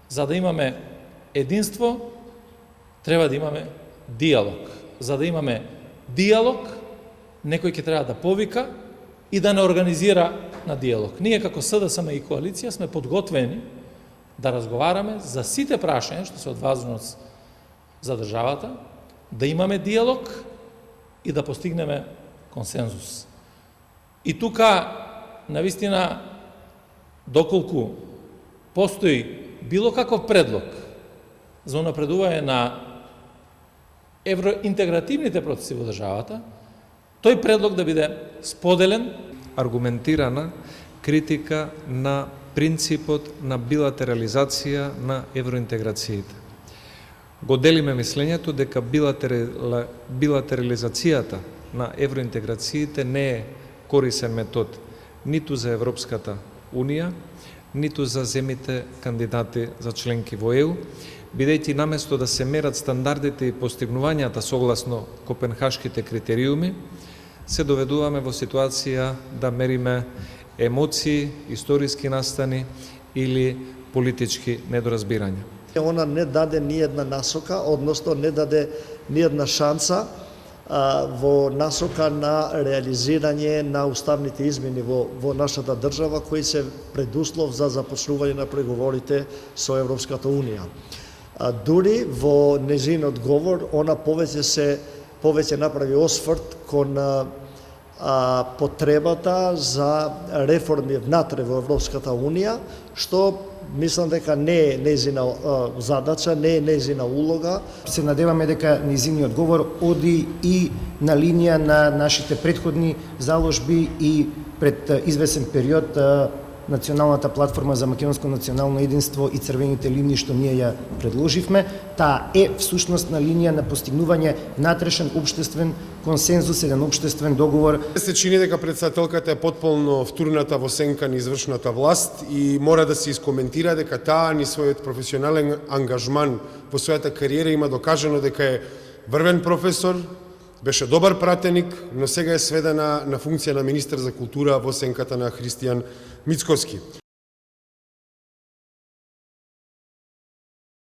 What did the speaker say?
За да имаме единство, треба да имаме диалог. За да имаме диалог, некој ќе треба да повика и да не организира на диалог. Ние како СДСМ и коалиција сме подготвени да разговараме за сите прашања што се од важност за државата, да имаме диалог и да постигнеме консензус. И тука, навистина, доколку постои било каков предлог за унапредување на евроинтегративните процеси во државата, тој предлог да биде споделен. Аргументирана критика на принципот на билатерализација на евроинтеграциите. Го делиме мислењето дека билатерализацијата на евроинтеграциите не е корисен метод ниту за Европската Унија, ниту за земите кандидати за членки во ЕУ, бидејќи наместо да се мерат стандардите и постигнувањата согласно копенхашките критериуми, се доведуваме во ситуација да мериме емоции, историски настани или политички недоразбирања. Она не даде ни една насока, односно не даде ни една шанса во насока на реализирање на уставните измени во нашата држава, кои се предуслов за започнување на преговорите со Европската Унија. Дури во незинот говор, она повеќе направи осврт кон потребата за реформи внатре во Европската Унија, што мислам дека не е нејзина задача, не е нејзина улога. Се надеваме дека нејзиниот говор оди и на линија на нашите претходни заложби и пред извесен период Националната платформа за македонско национално единство и црвените линии што ние ја предложивме, таа е всушност на линија на постигнување внатрешен општествен консензус, еден општествен договор. Се чини дека претседателката е потполно втурната во сенка на извршната власт и мора да се искоментира дека таа ни својот професионален ангажман во својата кариера има докажано дека е врвен професор, беше добар пратеник, но сега е сведена на функција на министар за култура во сенката на Христијан Мицкоски.